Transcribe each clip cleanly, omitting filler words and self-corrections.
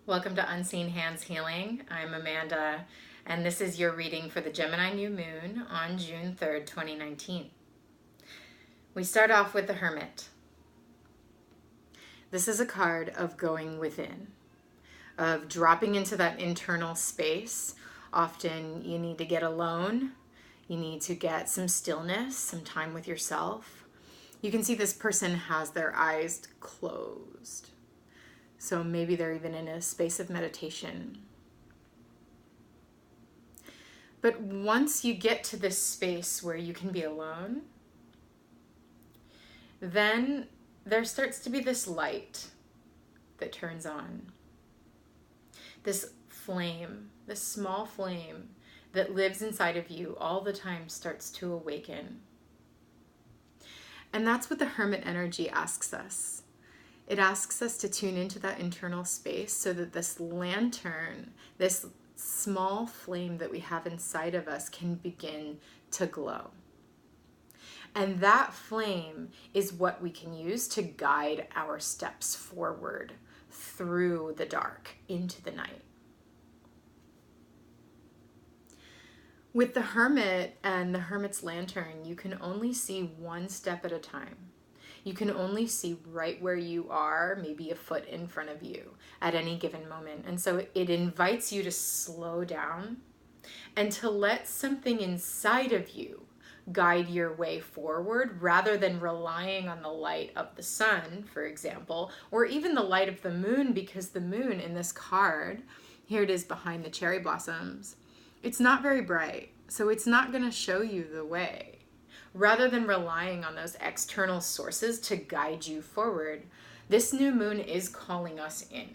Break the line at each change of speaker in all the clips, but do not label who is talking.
Welcome to Unseen Hands Healing. I'm Amanda, and this is your reading for the Gemini new moon on June 3rd, 2019. We start off with the Hermit. This is a card of going within, of dropping into that internal space. Often you need to get alone, you need to get some stillness, some time with yourself. You can see this person has their eyes closed. So maybe they're even in a space of meditation. But once you get to this space where you can be alone, then there starts to be this light that turns on. This flame, this small flame that lives inside of you all the time starts to awaken. And that's what the Hermit energy asks us. It asks us to tune into that internal space so that this lantern, this small flame that we have inside of us, can begin to glow. And that flame is what we can use to guide our steps forward through the dark into the night. With the Hermit and the Hermit's lantern, you can only see one step at a time. You can only see right where you are, maybe a foot in front of you at any given moment. And so it invites you to slow down and to let something inside of you guide your way forward rather than relying on the light of the sun, for example, or even the light of the moon, because the moon in this card, here it is behind the cherry blossoms, it's not very bright, so it's not going to show you the way. Rather than relying on those external sources to guide you forward, this new moon is calling us in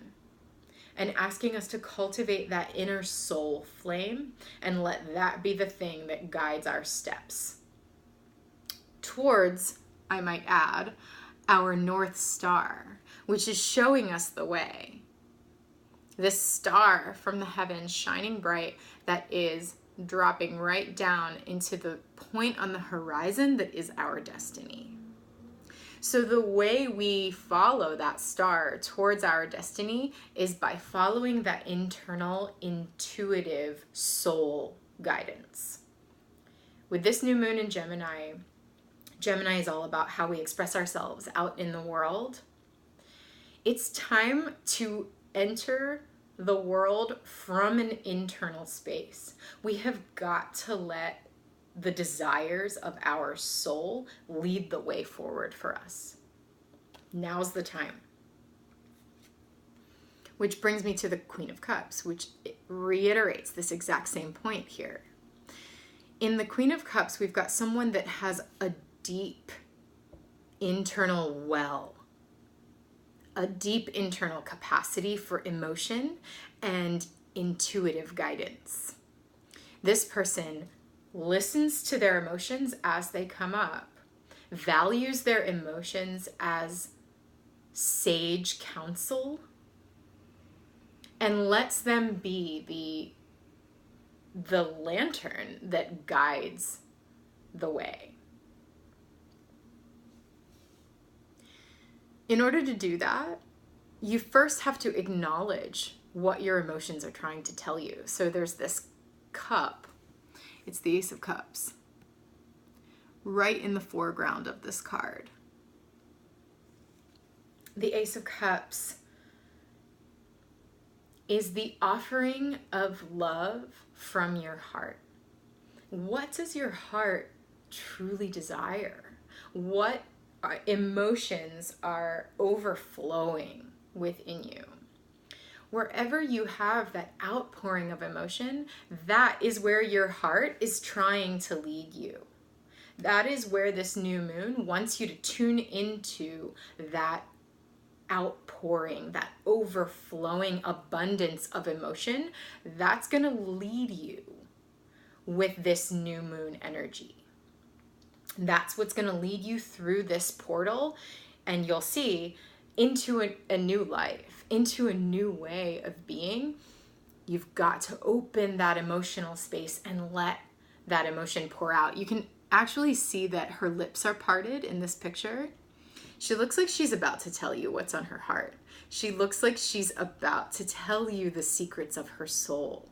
and asking us to cultivate that inner soul flame and let that be the thing that guides our steps towards, I might add, our North Star, which is showing us the way. This star from the heavens shining bright that is dropping right down into the point on the horizon that is our destiny. So the way we follow that star towards our destiny is by following that internal, intuitive soul guidance. With this new moon in Gemini, Gemini is all about how we express ourselves out in the world. It's time to enter the world from an internal space. We have got to let the desires of our soul lead the way forward for us. Now's the time. Which brings me to the Queen of Cups, which reiterates this exact same point here. In the Queen of Cups, we've got someone that has a deep internal well, a deep internal capacity for emotion and intuitive guidance. This person listens to their emotions as they come up, values their emotions as sage counsel, and lets them be the lantern that guides the way. In order to do that, you first have to acknowledge what your emotions are trying to tell you. So there's this cup. It's the Ace of Cups, right in the foreground of this card. The Ace of Cups is the offering of love from your heart. What does your heart truly desire? What emotions are overflowing within you? Wherever you have that outpouring of emotion, that is where your heart is trying to lead you. That is where this new moon wants you to tune into that outpouring, that overflowing abundance of emotion. That's going to lead you with this new moon energy. That's what's going to lead you through this portal, and you'll see into a new life, into a new way of being. You've got to open that emotional space and let that emotion pour out. You can actually see that her lips are parted in this picture. She looks like she's about to tell you what's on her heart. She looks like she's about to tell you the secrets of her soul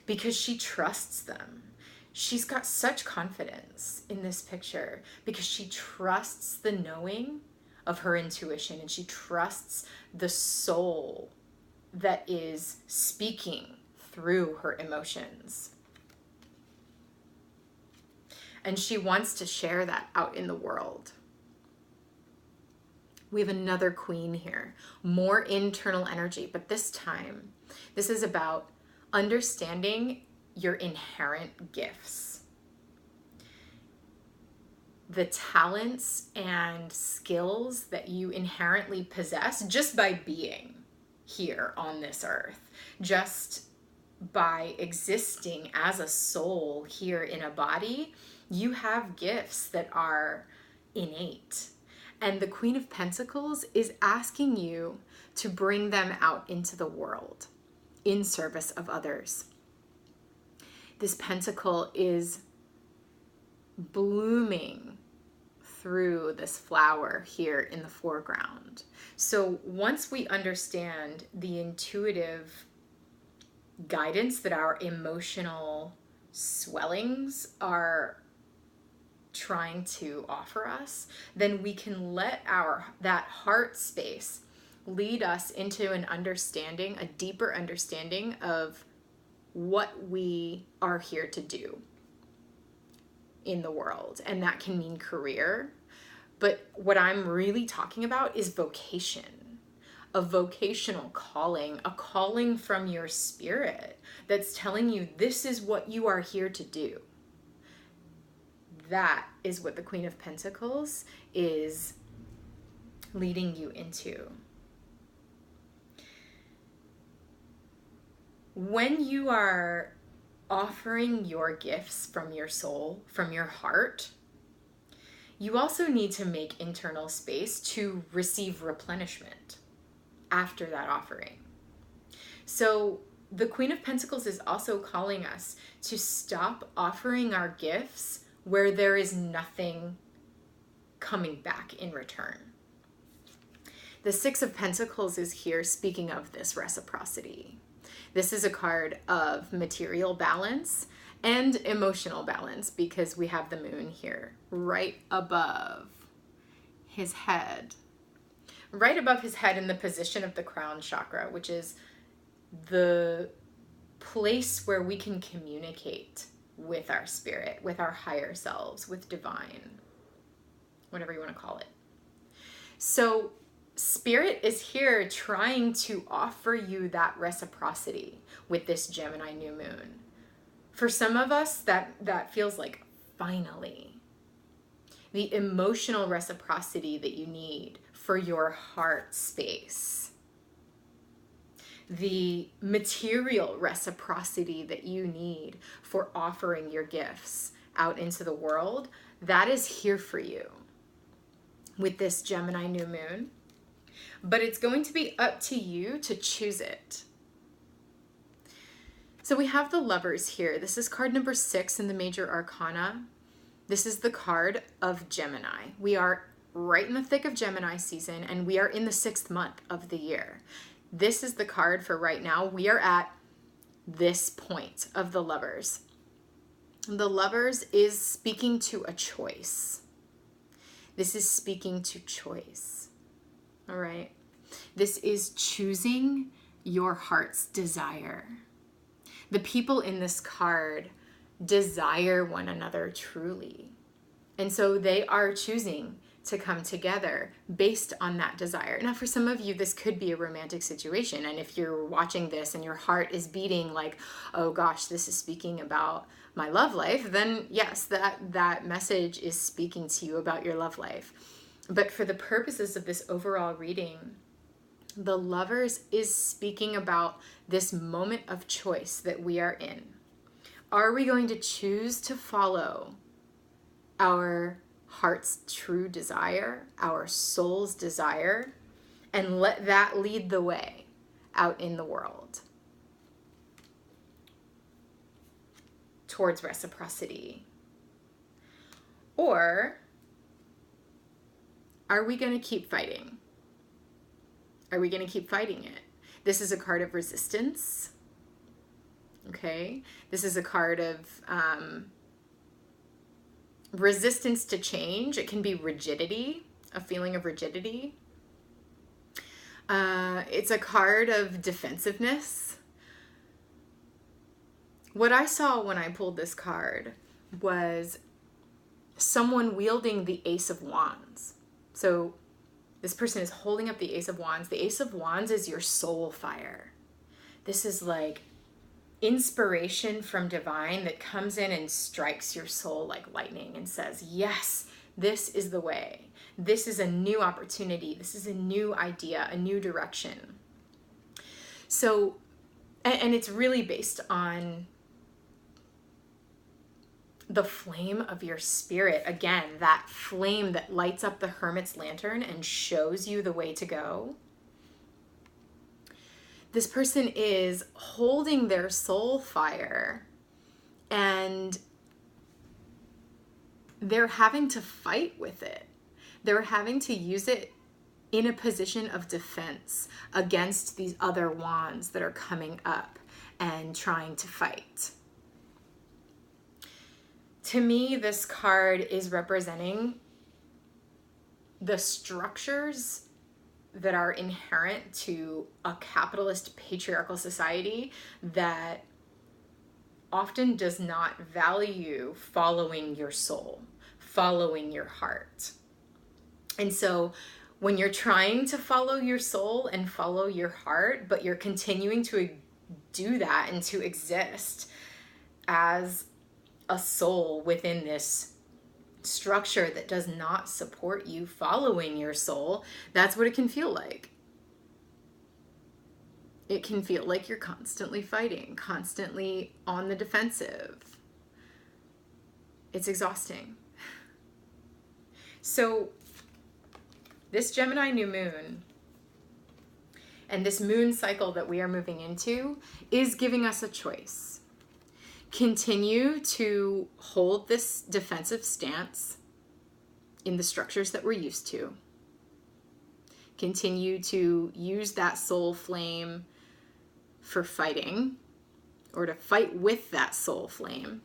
because she trusts them. She's got such confidence in this picture because she trusts the knowing of her intuition, and she trusts the soul that is speaking through her emotions. And she wants to share that out in the world. We have another queen here, more internal energy, but this time, this is about understanding your inherent gifts, the talents and skills that you inherently possess just by being here on this earth, just by existing as a soul here in a body. You have gifts that are innate. And the Queen of Pentacles is asking you to bring them out into the world in service of others. This pentacle is blooming through this flower here in the foreground. So once we understand the intuitive guidance that our emotional swellings are trying to offer us, then we can let that heart space lead us into an understanding, a deeper understanding of what we are here to do in the world. And that can mean career, but what I'm really talking about is vocation, a vocational calling, a calling from your spirit that's telling you this is what you are here to do. That is what the Queen of Pentacles is leading you into. When you are offering your gifts from your soul, from your heart, you also need to make internal space to receive replenishment after that offering. So the Queen of Pentacles is also calling us to stop offering our gifts where there is nothing coming back in return. The Six of Pentacles is here speaking of this reciprocity. This is a card of material balance and emotional balance because we have the moon here right above his head. Right above his head in the position of the crown chakra, which is the place where we can communicate with our spirit, with our higher selves, with divine, whatever you want to call it. So Spirit is here trying to offer you that reciprocity with this Gemini new moon. For some of us, that feels like finally. The emotional reciprocity that you need for your heart space. The material reciprocity that you need for offering your gifts out into the world, that is here for you with this Gemini new moon. But it's going to be up to you to choose it. So we have the Lovers here. This is card number 6 in the Major Arcana. This is the card of Gemini. We are right in the thick of Gemini season, and we are in the 6th month of the year. This is the card for right now. We are at this point of the Lovers. The Lovers is speaking to a choice. This is speaking to choice. All right. This is choosing your heart's desire. The people in this card desire one another truly. And so they are choosing to come together based on that desire. Now, for some of you, this could be a romantic situation. And if you're watching this and your heart is beating like, oh gosh, this is speaking about my love life, then yes, that message is speaking to you about your love life. But for the purposes of this overall reading, the Lovers is speaking about this moment of choice that we are in. Are we going to choose to follow our heart's true desire, our soul's desire, and let that lead the way out in the world towards reciprocity? Or Are we going to keep fighting? Are we going to keep fighting it? This is a card of resistance. Okay? This is a card of resistance to change. It can be rigidity, a feeling of rigidity. It's a card of defensiveness. What I saw when I pulled this card was someone wielding the Ace of Wands. So this person is holding up the Ace of Wands. The Ace of Wands is your soul fire. This is like inspiration from divine that comes in and strikes your soul like lightning and says, yes, this is the way. This is a new opportunity. This is a new idea, a new direction. So, and it's really based on the flame of your spirit. Again, that flame that lights up the hermit's lantern and shows you the way to go. This person is holding their soul fire and they're having to fight with it. They're having to use it in a position of defense against these other wands that are coming up and trying to fight. To me, this card is representing the structures that are inherent to a capitalist patriarchal society that often does not value following your soul, following your heart. And so when you're trying to follow your soul and follow your heart, but you're continuing to do that and to exist as a soul within this structure that does not support you following your soul, that's what it can feel like. It can feel like you're constantly fighting, constantly on the defensive. It's exhausting. So this Gemini new moon and this moon cycle that we are moving into is giving us a choice. Continue to hold this defensive stance in the structures that we're used to. Continue to use that soul flame for fighting, or to fight with that soul flame,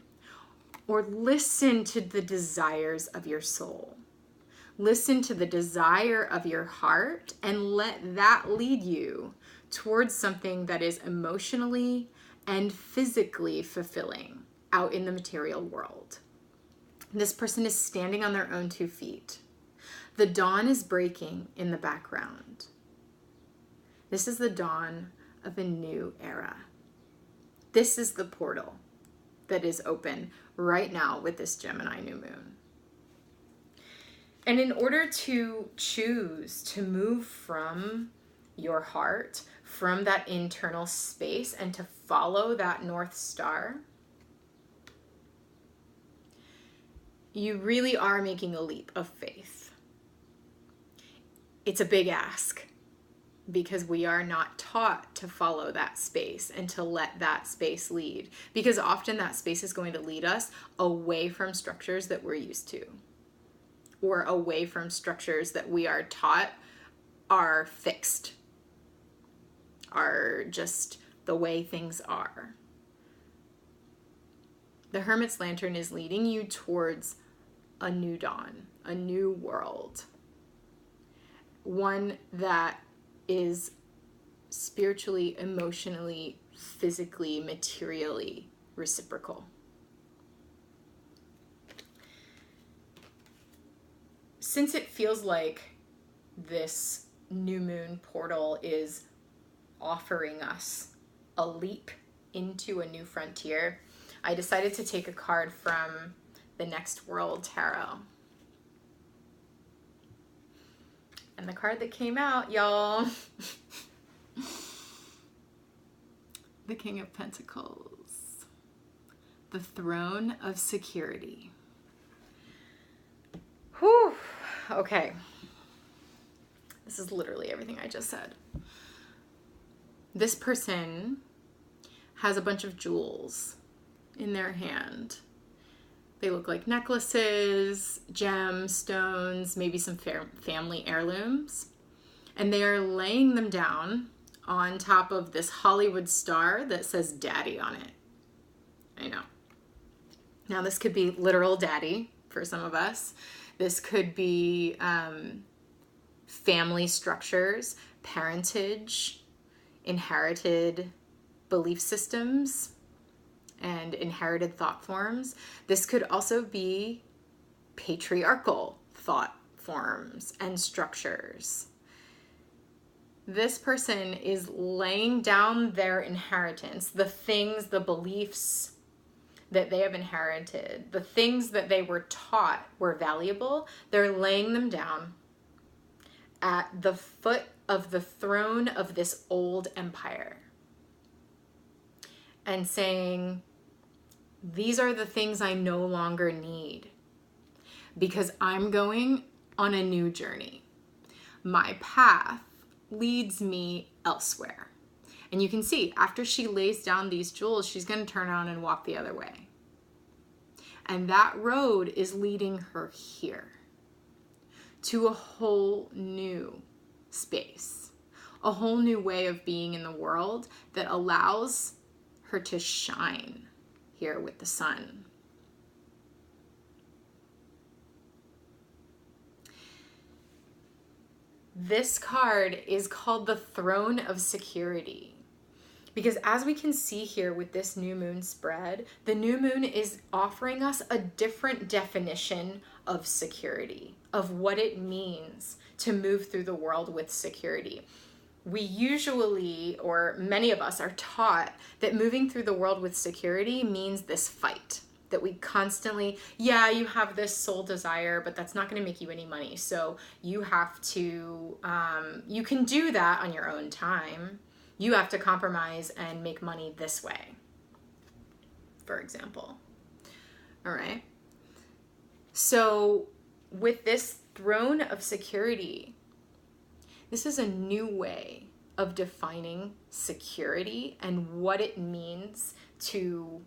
or listen to the desires of your soul. Listen to the desire of your heart and let that lead you towards something that is emotionally and physically fulfilling out in the material world. This person is standing on their own 2 feet. The dawn is breaking in the background. This is the dawn of a new era. This is the portal that is open right now with this Gemini new moon. And in order to choose to move from your heart, from that internal space, and to follow that North Star, you really are making a leap of faith. It's a big ask because we are not taught to follow that space and to let that space lead, because often that space is going to lead us away from structures that we're used to, or away from structures that we are taught are fixed, are just the way things are. The Hermit's Lantern is leading you towards a new dawn, a new world. One that is spiritually, emotionally, physically, materially reciprocal. Since it feels like this new moon portal is offering us a leap into a new frontier, I decided to take a card from the Next World Tarot. And the card that came out, y'all, the King of Pentacles, the Throne of Security. Whew, okay. This is literally everything I just said. This person has a bunch of jewels in their hand. They look like necklaces, gems, stones, maybe some family heirlooms. And they are laying them down on top of this Hollywood star that says daddy on it. I know. Now, this could be literal daddy for some of us. This could be family structures, parentage, inherited belief systems, and inherited thought forms. This could also be patriarchal thought forms and structures. This person is laying down their inheritance, the things, the beliefs that they have inherited, the things that they were taught were valuable. They're laying them down at the foot of the throne of this old empire and saying, these are the things I no longer need because I'm going on a new journey. My path leads me elsewhere. And you can see after she lays down these jewels, she's going to turn around and walk the other way. And that road is leading her here to a whole new space, a whole new way of being in the world that allows her to shine here with the sun. This card is called the Throne of Security. Because as we can see here with this new moon spread, the new moon is offering us a different definition of security, of what it means to move through the world with security. We usually, or many of us, are taught that moving through the world with security means this fight. That we constantly, yeah, you have this soul desire, but that's not going to make you any money. So you have to, you can do that on your own time. You have to compromise and make money this way, for example. All right. So with this throne of security, this is a new way of defining security and what it means to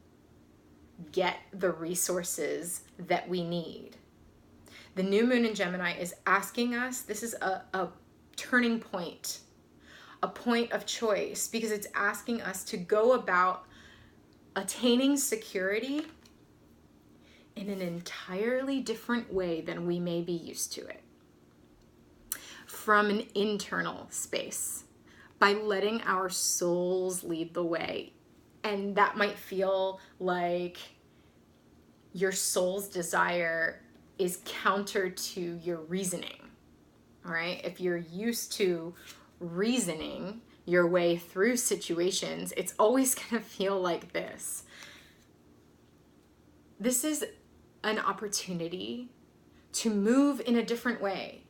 get the resources that we need. The new moon in Gemini is asking us, this is a turning point, a point of choice, because it's asking us to go about attaining security in an entirely different way than we may be used to it. From an internal space, by letting our souls lead the way. And that might feel like your soul's desire is counter to your reasoning, all right? If you're used to reasoning your way through situations, it's always going to feel like this. This is an opportunity to move in a different way,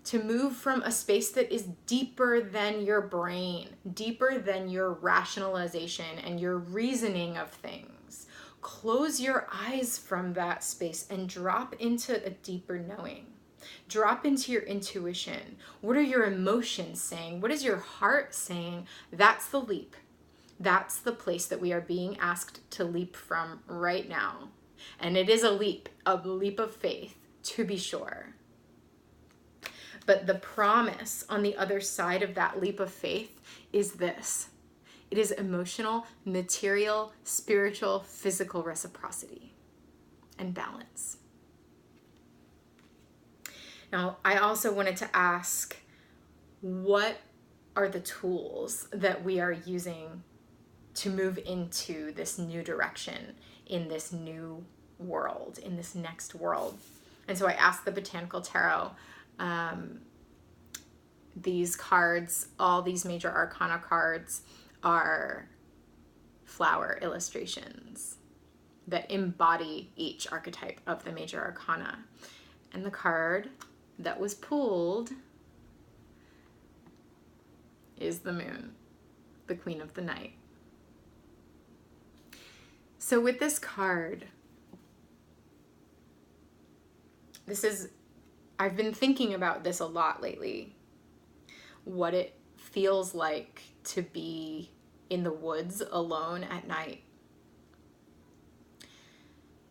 to move from a space that is deeper than your brain, deeper than your rationalization and your reasoning of things. Close your eyes from that space and drop into a deeper knowing. Drop into your intuition. What are your emotions saying? What is your heart saying? That's the leap. That's the place that we are being asked to leap from right now. And it is a leap of faith, to be sure. But the promise on the other side of that leap of faith is this. It is emotional, material, spiritual, physical reciprocity and balance. Now, I also wanted to ask, what are the tools that we are using to move into this new direction, in this new world, in this next world? And so I asked the Botanical Tarot, these cards, all these major arcana cards, are flower illustrations that embody each archetype of the major arcana. And the card that was pulled is the moon, the queen of the night. So with this card, I've been thinking about this a lot lately, what it feels like to be in the woods alone at night.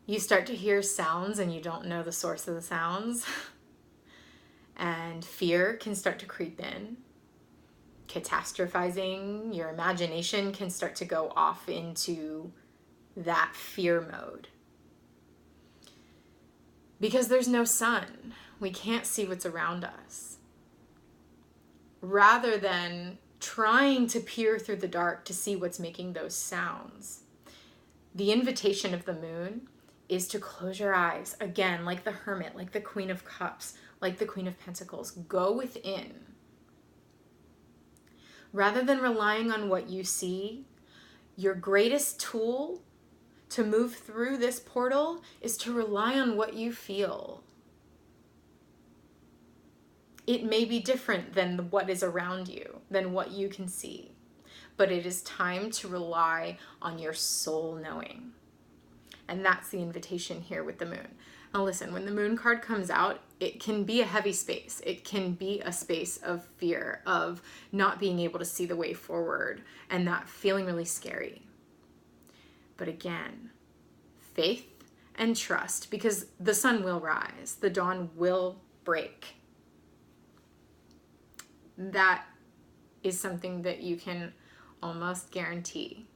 You start to hear sounds and you don't know the source of the sounds. And fear can start to creep in. Catastrophizing, your imagination can start to go off into that fear mode. Because there's no sun, we can't see what's around us. Rather than trying to peer through the dark to see what's making those sounds, the invitation of the moon is to close your eyes, again, like the Hermit, like the Queen of Cups, like the Queen of Pentacles. Go within. Rather than relying on what you see, your greatest tool to move through this portal is to rely on what you feel. It may be different than what is around you, than what you can see, but it is time to rely on your soul knowing. And that's the invitation here with the moon. Now listen, when the moon card comes out, it can be a heavy space. It can be a space of fear, of not being able to see the way forward, and that feeling really scary. But again, faith and trust, because the sun will rise, the dawn will break. That is something that you can almost guarantee.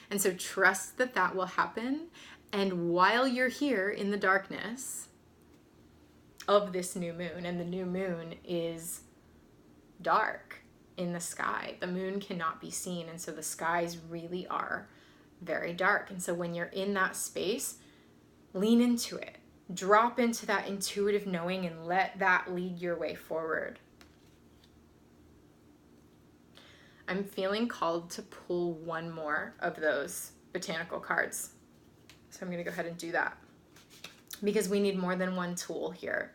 And so trust that that will happen. And while you're here in the darkness of this new moon, and the new moon is dark in the sky, the moon cannot be seen. And so the skies really are very dark. And so when you're in that space, lean into it. Drop into that intuitive knowing and let that lead your way forward. I'm feeling called to pull one more of those botanical cards. So I'm going to go ahead and do that because we need more than one tool here.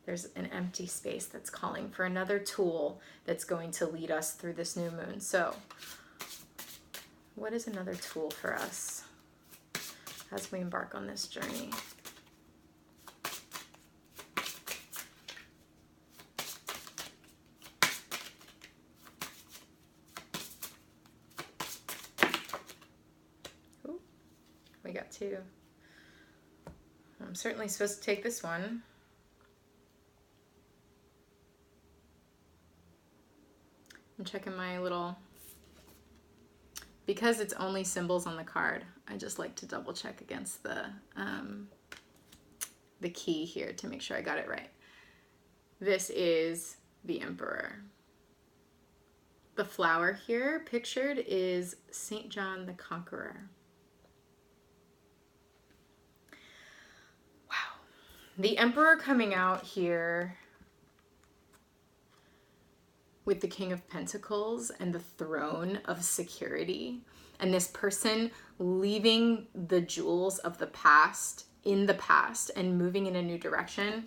There's an empty space that's calling for another tool that's going to lead us through this new moon. So what is another tool for us as we embark on this journey? Ooh, we got two. I'm certainly supposed to take this one. I'm checking my little, because it's only symbols on the card, I just like to double check against the key here to make sure I got it right. This is the Emperor. The flower here pictured is St. John the Conqueror. Wow. The Emperor coming out here with the King of Pentacles and the throne of security, and this person leaving the jewels of the past in the past and moving in a new direction.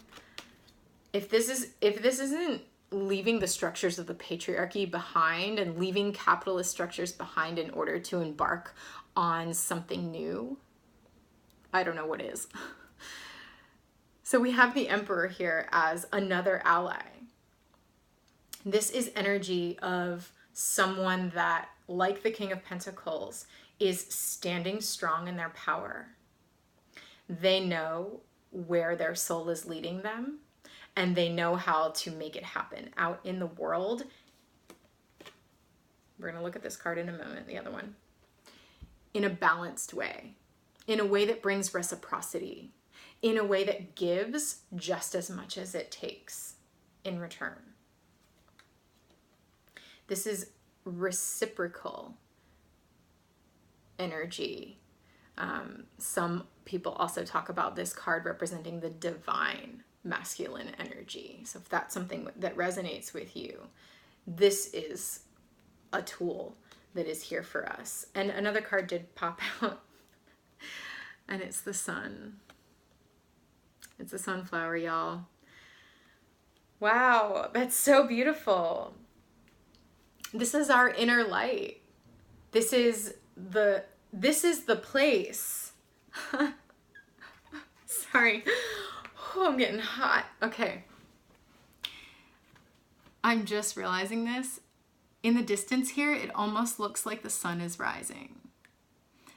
If this isn't leaving the structures of the patriarchy behind and leaving capitalist structures behind in order to embark on something new, I don't know what is. So we have the Emperor here as another ally. This is energy of someone that, like the King of Pentacles, is standing strong in their power. They know where their soul is leading them, and they know how to make it happen out in the world. We're going to look at this card in a moment, the other one. In a balanced way, in a way that brings reciprocity, in a way that gives just as much as it takes in return. This is reciprocal energy. Some people also talk about this card representing the divine masculine energy. So if that's something that resonates with you, this is a tool that is here for us. And another card did pop out, and it's the sun. It's a sunflower, y'all. Wow, that's so beautiful. This is our inner light. This is the place. Sorry. Oh, I'm getting hot. Okay. I'm just realizing this. In the distance here, it almost looks like the sun is rising.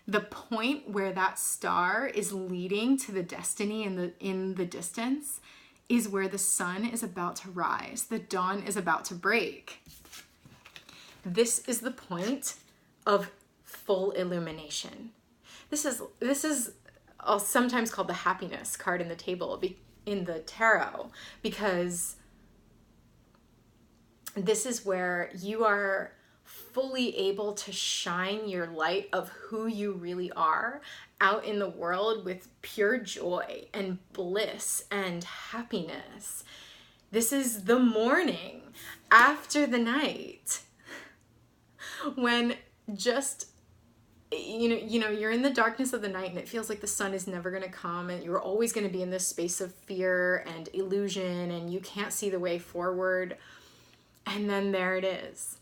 The point where that star is leading to the destiny in the distance is where the sun is about to rise. The dawn is about to break. This is the point of full illumination. This is sometimes called the happiness card in the table in the tarot, because this is where you are fully able to shine your light of who you really are out in the world with pure joy and bliss and happiness. This is the morning after the night when just you're in the darkness of the night and it feels like the sun is never going to come, and you're always going to be in this space of fear and illusion and you can't see the way forward. And then there it is.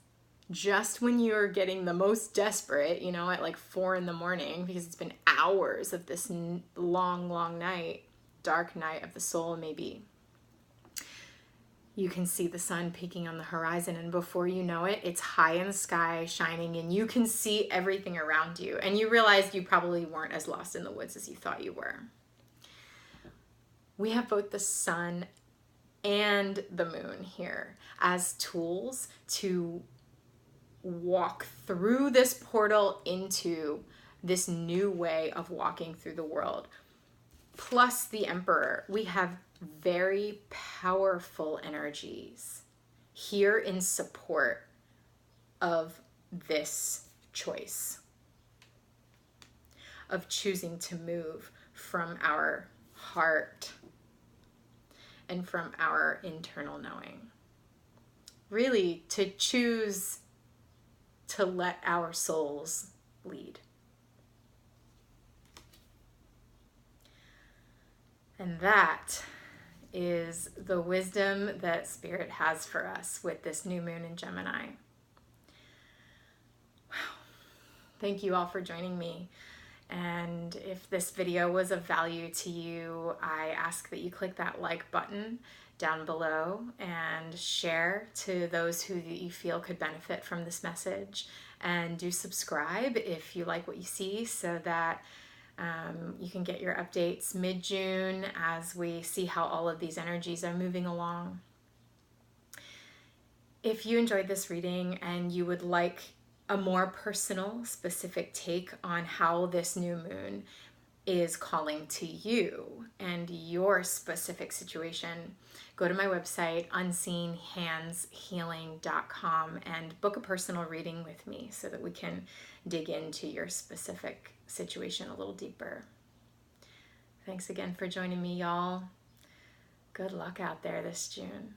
Just when you're getting the most desperate, at like 4 a.m, because it's been hours of this long, long night, dark night of the soul maybe, you can see the sun peeking on the horizon, and before you know it, it's high in the sky, shining, and you can see everything around you. And you realize you probably weren't as lost in the woods as you thought you were. We have both the sun and the moon here as tools to walk through this portal into this new way of walking through the world. Plus the Emperor, we have very powerful energies here in support of this choice of choosing to move from our heart and from our internal knowing. Really, to choose to let our souls lead. And that is the wisdom that Spirit has for us with this new moon in Gemini. Wow. Thank you all for joining me. And if this video was of value to you, I ask that you click that like button down below and share to those who you feel could benefit from this message. And do subscribe if you like what you see, so that you can get your updates mid-June as we see how all of these energies are moving along. If you enjoyed this reading and you would like a more personal, specific take on how this new moon is calling to you and your specific situation, go to my website, unseenhandshealing.com, and book a personal reading with me so that we can dig into your specific situation a little deeper. Thanks again for joining me, y'all. Good luck out there this June.